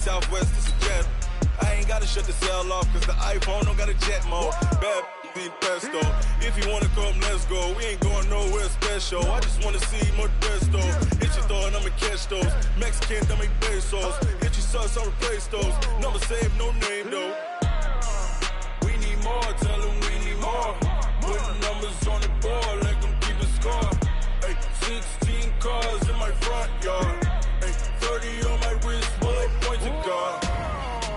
Southwest is a jet. I ain't gotta shut the cell off cause the iPhone don't got a jet mode. Bad be pesto. If you wanna come, let's go. We ain't going nowhere special. I just wanna see Modesto. Hit your throw and I'ma catch those. Mexican, that make pesos. Hit your sauce, I'll replace those. Number save, no name though. We need more, tell them we need more. Putting numbers on the board, let them keep the score. Hey, 16 cars in my front yard. Hey, 30 on my wrist, bullet points of God.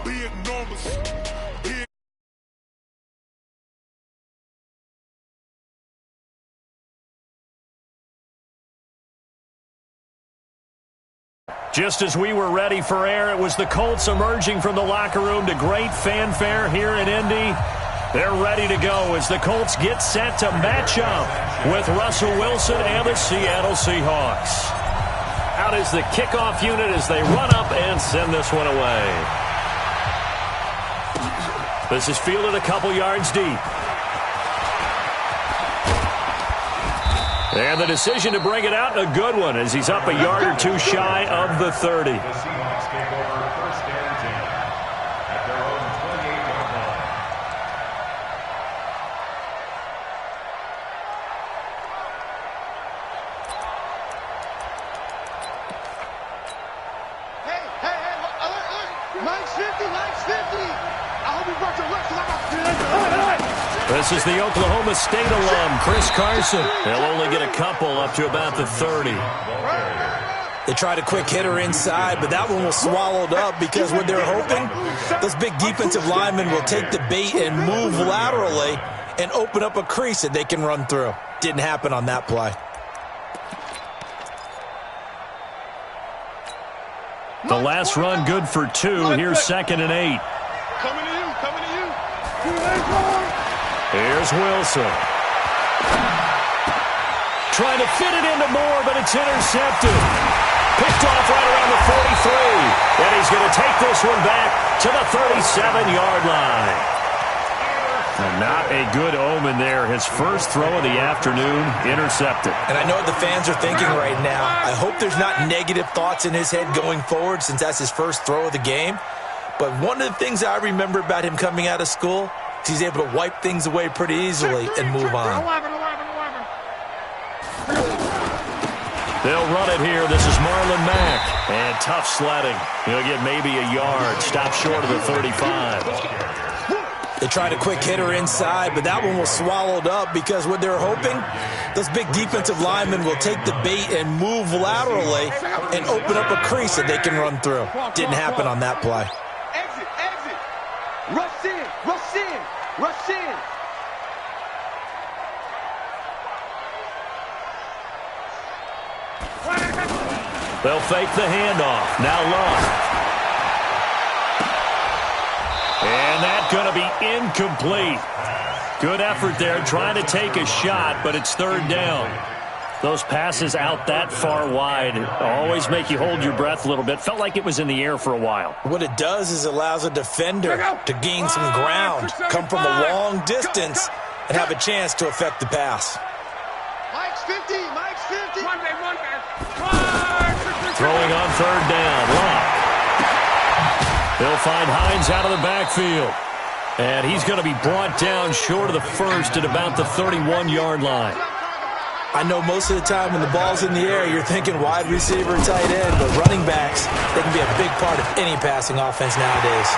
Big numbers. Just as we were ready for air, it was the Colts emerging from the locker room to great fanfare here in Indy. They're ready to go as the Colts get set to match up with Russell Wilson and the Seattle Seahawks. Out is the kickoff unit as they run up and send this one away. This is fielded a couple yards deep. And the decision to bring it out, a good one, as he's up a yard or two shy of the 30. The Seahawks take over first and 10 at their own 28-yard line. Hey, alert. Line's 50, line's 50. I hope you brought your left because This is the Oklahoma State alum, Chris Carson. He'll only get a couple up to about the 30. They tried a quick hitter inside, but that one was swallowed up because what they're hoping, those big defensive linemen will take the bait and move laterally and open up a crease that they can run through. Didn't happen on that play. The last run good for 2. Here's 2nd and 8. Coming to you, coming to you. Here's Wilson. Trying to fit it into Moore, but it's intercepted. Picked off right around the 43. And he's going to take this one back to the 37-yard line. And not a good omen there. His first throw of the afternoon intercepted. And I know what the fans are thinking right now. I hope there's not negative thoughts in his head going forward since that's his first throw of the game. But one of the things I remember about him coming out of school is he's able to wipe things away pretty easily and move on. They'll run it here. This is Marlon Mack. And tough sledding. He'll get maybe a yard. Stop short of the 35. They tried a quick hitter inside, but that one was swallowed up because what they're hoping, those big defensive linemen will take the bait and move laterally and open up a crease that they can run through. Didn't happen on that play. Exit, exit. Rush in, rush in, rush in. They'll fake the handoff. Now Love. And that's going to be incomplete. Good effort there trying to take a shot, but it's 3rd down. Those passes out that far wide always make you hold your breath a little bit. Felt like it was in the air for a while. What it does is it allows a defender to gain some ground, come from a long distance, and have a chance to affect the pass. Mike's 50, Mike's 50. One man. Throwing on 3rd down. Love. They'll find Hines out of the backfield. And he's going to be brought down short of the first at about the 31-yard line. I know most of the time when the ball's in the air, you're thinking wide receiver, tight end, but running backs, they can be a big part of any passing offense nowadays.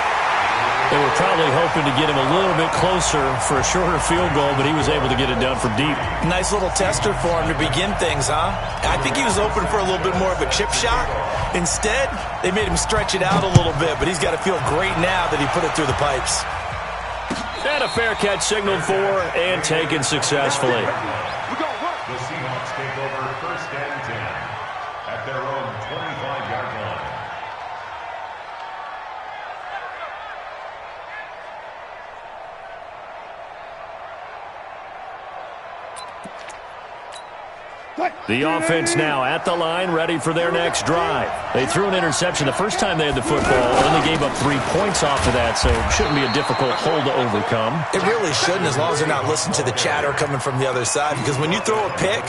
They were probably hoping to get him a little bit closer for a shorter field goal, but he was able to get it done from deep. Nice little tester for him to begin things, huh? I think he was open for a little bit more of a chip shot. Instead, they made him stretch it out a little bit, but he's got to feel great now that he put it through the pipes. And a fair catch signaled for and taken successfully. The Seahawks take over first and 10 at their own 25-yard line. The offense now at the line, ready for their next drive. They threw an interception the first time they had the football, only gave up 3 points off of that, so it shouldn't be a difficult hole to overcome. It really shouldn't, as long as they're not listening to the chatter coming from the other side, because when you throw a pick,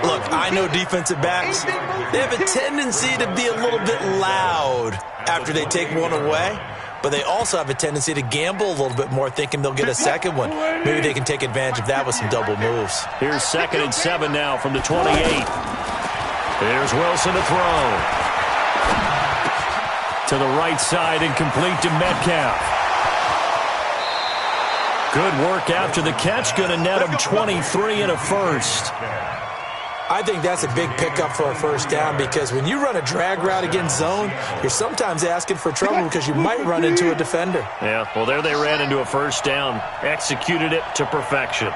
look, I know defensive backs, they have a tendency to be a little bit loud after they take one away. But they also have a tendency to gamble a little bit more, thinking they'll get a second one. Maybe they can take advantage of that with some double moves. Here's 2nd and 7 now from the 28. Here's Wilson to throw. To the right side and complete to Metcalf. Good work after the catch. Going to net him 23 and a first. I think that's a big pickup for a first down, because when you run a drag route against zone, you're sometimes asking for trouble because you might run into a defender. Yeah, well, there they ran into a first down. Executed it to perfection.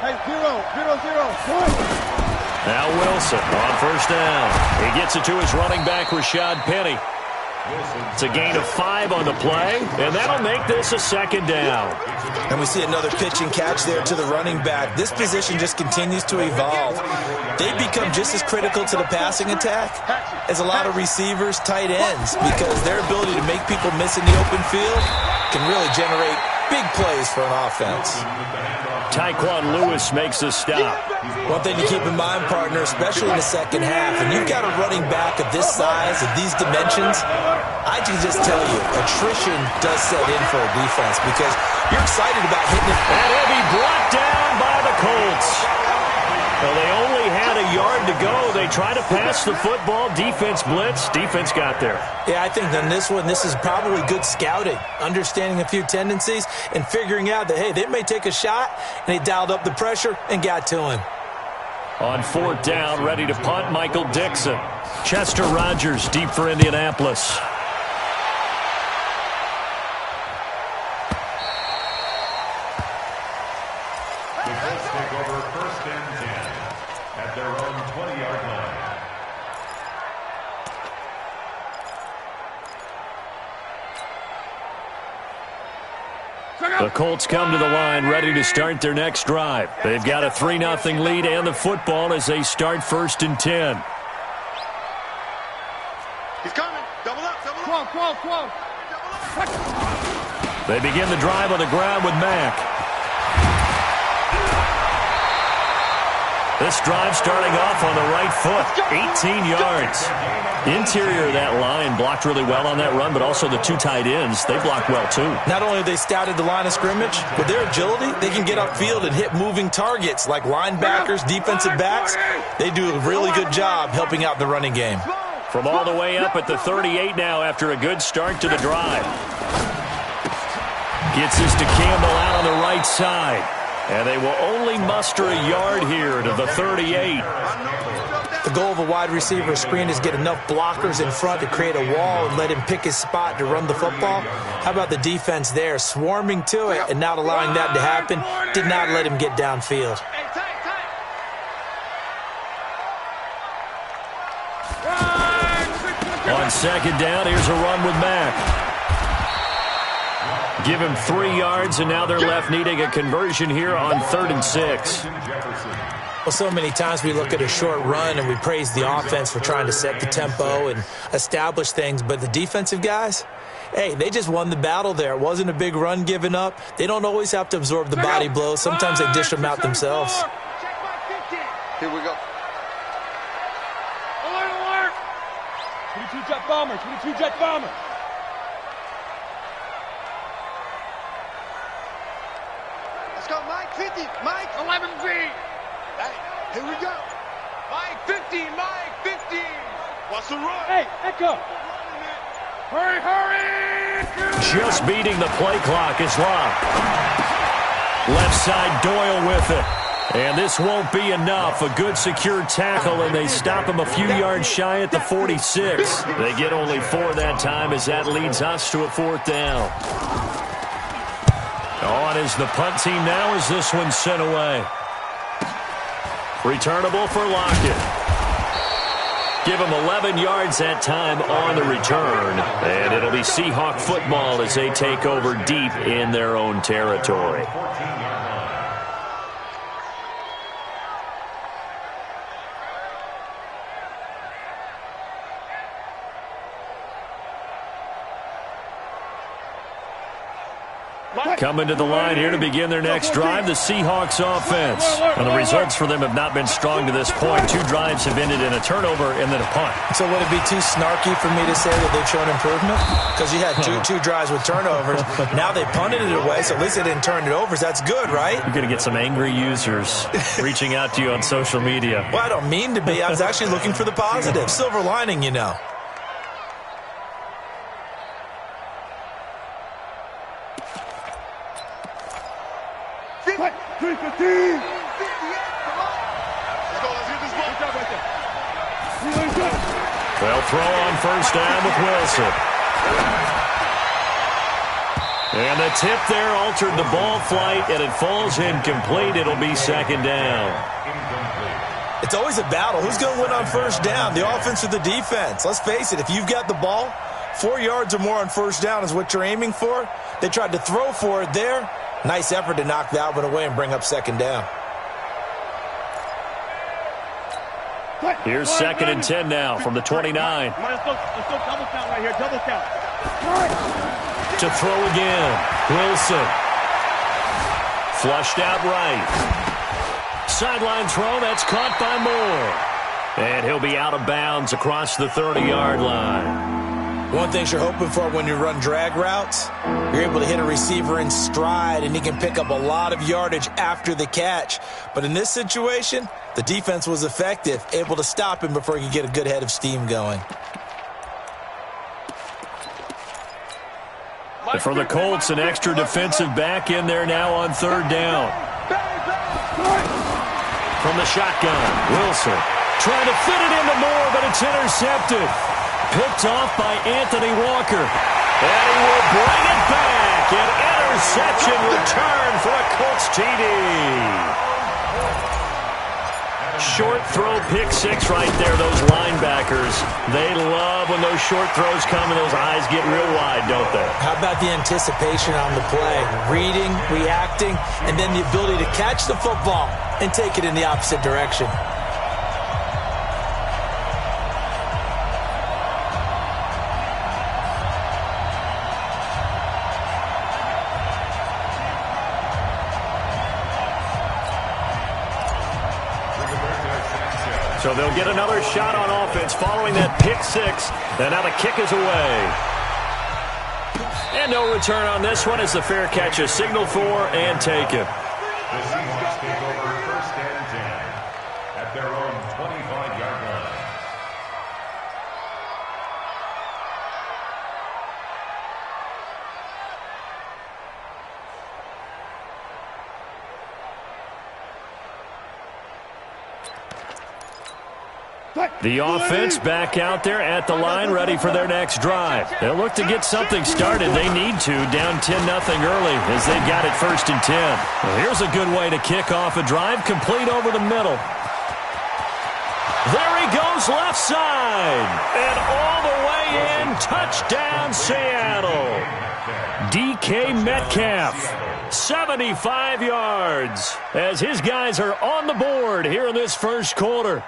Hey, 0-0-0. Now Wilson on first down. He gets it to his running back, Rashad Penny. It's a gain of 5 on the play, and that'll make this a 2nd down. And we see another pitch and catch there to the running back. This position just continues to evolve. They become just as critical to the passing attack as a lot of receivers, tight ends, because their ability to make people miss in the open field can really generate big plays for an offense. Tyquan Lewis makes a stop. One thing to keep in mind, partner, especially in the second half, and you've got a running back of this size, of these dimensions, I can just tell you, attrition does set in for a defense, because you're excited about hitting it. And he'll be brought down by the Colts. Well, they only had a yard to go. They try to pass the football. Defense blitz. Defense got there. Yeah, I think on this one, this is probably good scouting, understanding a few tendencies and figuring out that, hey, they may take a shot, and they dialed up the pressure and got to him. On 4th down, ready to punt, Michael Dixon. Chester Rogers deep for Indianapolis. The Colts come to the line, ready to start their next drive. They've got a 3-0 lead and the football as they start 1st and 10. He's coming. Double up. Quo. They begin the drive on the ground with Mack. This drive starting off on the right foot, 18 yards. Interior of that line blocked really well on that run, but also the 2 tight ends, they blocked well too. Not only have they scouted the line of scrimmage, with their agility, they can get upfield and hit moving targets like linebackers, defensive backs. They do a really good job helping out the running game. From all the way up at the 38 now after a good start to the drive. Gets this to Campbell out on the right side. And they will only muster a yard here to the 38. The goal of a wide receiver screen is get enough blockers in front to create a wall and let him pick his spot to run the football. How about the defense there, swarming to it and not allowing that to happen? Did not let him get downfield. On 2nd down, here's a run with Mack. Give him 3 yards, and now they're left needing a conversion here on 3rd and 6. Well, so many times we look at a short run and we praise the offense for trying to set the tempo and establish things, but the defensive guys, hey, they just won the battle there. It wasn't a big run given up. They don't always have to absorb the body blows. Sometimes they dish them out themselves. Here we go. Alert! 22 jet bomber, 22 jet bomber. Let's go, Mike 50. Mike 11 feet. Hey, here we go. Mike 50, Mike 50. What's the run? Hey, Echo. Hurry! Just beating the play clock is locked. Left side Doyle with it. And this won't be enough. A good secure tackle, and they stop him a few yards shy at the 46. They get only 4 that time as that leads us to a 4th down. On is the punt team now as this one's sent away. Returnable for Lockett. Give them 11 yards that time on the return. And it'll be Seahawk football as they take over deep in their own territory. Coming to the line here to begin their next drive, the Seahawks offense. And the results for them have not been strong to this point. 2 drives have ended in a turnover and then a punt. So would it be too snarky for me to say that they've shown improvement? Because you had two drives with turnovers. Now they punted it away, so at least they didn't turn it over. So that's good, right? You're going to get some angry users reaching out to you on social media. Well, I don't mean to be. I was actually looking for the positive. Silver lining, you know. They'll throw on first down with Wilson. And the tip there altered the ball flight, and it falls incomplete. It'll be second down. It's always a battle. Who's going to win on first down, the offense or the defense? Let's face it, if you've got the ball, 4 yards or more on first down is what you're aiming for. They tried to throw for it there. Nice effort to knock that one away and bring up second down. Here's 2nd and 10 now from the 29. Let's go double count right here. Double count. To throw again. Wilson. Flushed out right. Sideline throw. That's caught by Moore. And he'll be out of bounds across the 30-yard line. One thing you're hoping for when you run drag routes, you're able to hit a receiver in stride, and he can pick up a lot of yardage after the catch. But in this situation, the defense was effective, able to stop him before he could get a good head of steam going. For the Colts, an extra defensive back in there now on 3rd down. From the shotgun, Wilson trying to fit it into Moore, but it's intercepted. Picked off by Anthony Walker. And he will bring it back. An interception return for a Colts TD. Short throw, pick 6 right there, those linebackers. They love when those short throws come and those eyes get real wide, don't they? How about the anticipation on the play? Reading, reacting, and then the ability to catch the football and take it in the opposite direction. So they'll get another shot on offense following that pick 6. And now the kick is away. And no return on this one as the fair catch is signaled for and taken. The Seahawks take over 1st and 10 at their own 25-yard line. The offense back out there at the line, ready for their next drive. They'll look to get something started. They need to, down 10-0 early as they've got it 1st and 10. Well, here's a good way to kick off a drive, complete over the middle. There he goes, left side. And all the way in, touchdown Seattle. DK Metcalf, 75 yards, as his guys are on the board here in this first quarter.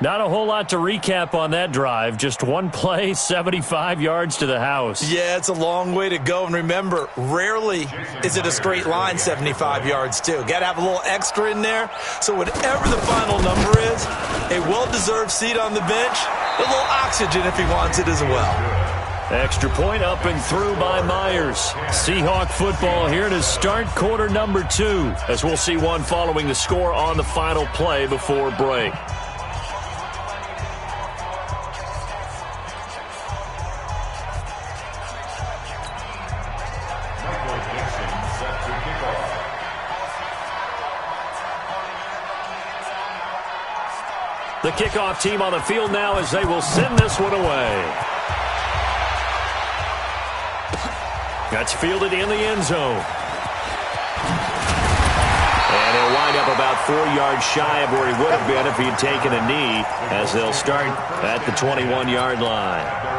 Not a whole lot to recap on that drive. Just one play, 75 yards to the house. Yeah, it's a long way to go. And remember, rarely is it a straight line 75 yards, too. Got to have a little extra in there. So whatever the final number is, a well-deserved seat on the bench, a little oxygen if he wants it as well. Extra point up and through by Myers. Seahawk football here to start quarter number 2, as we'll see one following the score on the final play before break. The kickoff team on the field now as they will send this one away. That's fielded in the end zone. And he'll wind up about 4 yards shy of where he would have been if he had taken a knee, as they'll start at the 21-yard line.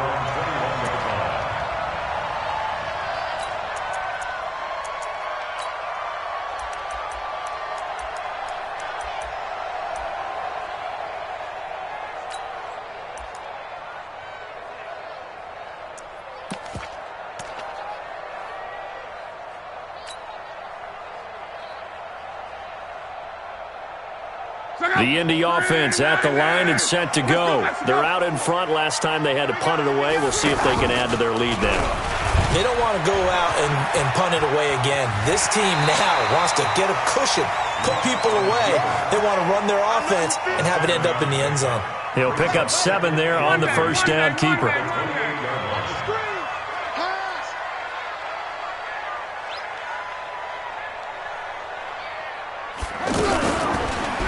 The Indy offense at the line and set to go. They're out in front. Last time they had to punt it away. We'll see if they can add to their lead now. They don't want to go out and punt it away again. This team now wants to get a cushion, put people away. They want to run their offense and have it end up in the end zone. He'll pick up 7 there on the first down keeper.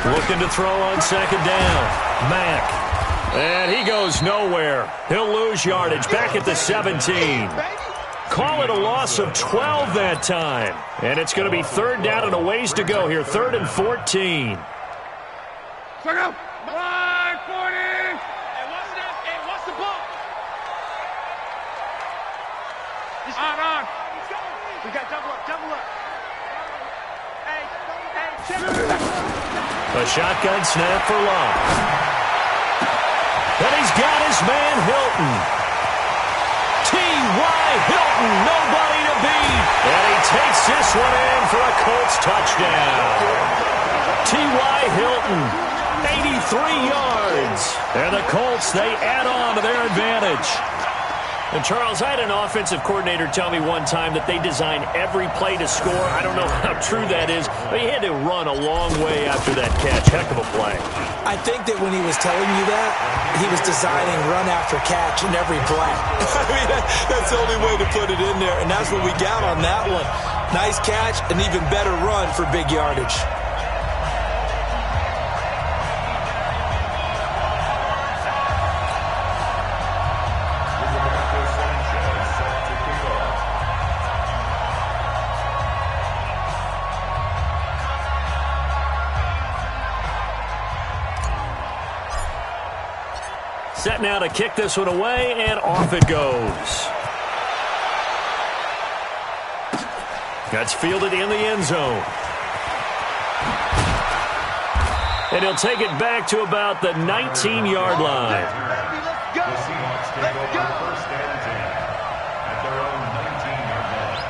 Looking to throw on second down. Mack. And he goes nowhere. He'll lose yardage back at the 17. Call it a loss of 12 that time. And it's going to be third down and a ways to go here. 3rd and 14. Go! On. We got double up. A shotgun snap for Love. And he's got his man Hilton. T.Y. Hilton, nobody to beat. And he takes this one in for a Colts touchdown. T.Y. Hilton, 83 yards. And the Colts, they add on to their advantage. And, Charles, I had an offensive coordinator tell me one time that they design every play to score. I don't know how true that is, but he had to run a long way after that catch. Heck of a play. I think that when he was telling you that, he was designing run after catch in every play. I mean, that's the only way to put it in there, and that's what we got on that one. Nice catch, an even better run for big yardage. Set now to kick this one away, and off it goes. That's fielded in the end zone. And he'll take it back to about the 19-yard line. The Seahawks take over first and 10 at their own 19-yard line.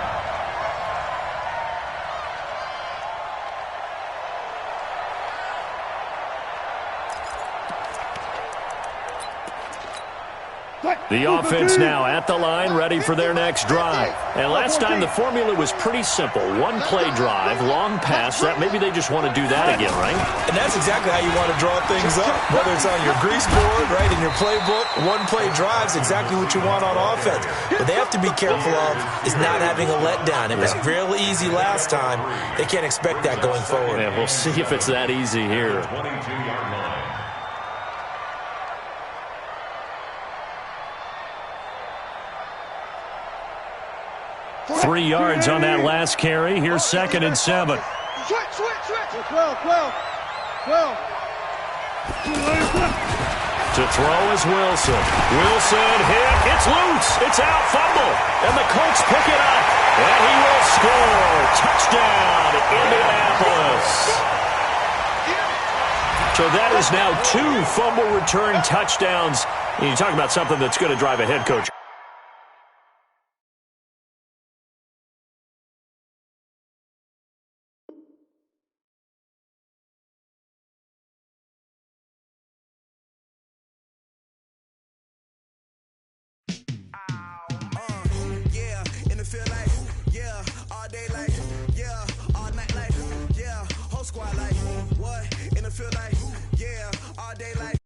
The offense now at the line, ready for their next drive. And last time the formula was pretty simple. One play drive, long pass. That maybe they just want to do that again, right? And that's exactly how you want to draw things up. Whether it's on your grease board, right, in your playbook, one play drive's exactly what you want on offense. What they have to be careful of is not having a letdown. It was real easy last time. They can't expect that going forward. Yeah, we'll see if it's that easy here. 22-yard line. 3 yards on that last carry. Here's 2nd and 7. Switch. 12. To throw is Wilson. Wilson hit. It's loose. It's out. Fumble. And the Colts pick it up. And he will score. Touchdown, Indianapolis. So that is now 2 fumble return touchdowns. And you talk about something that's going to drive a head coach. Squad like what in the field like all day like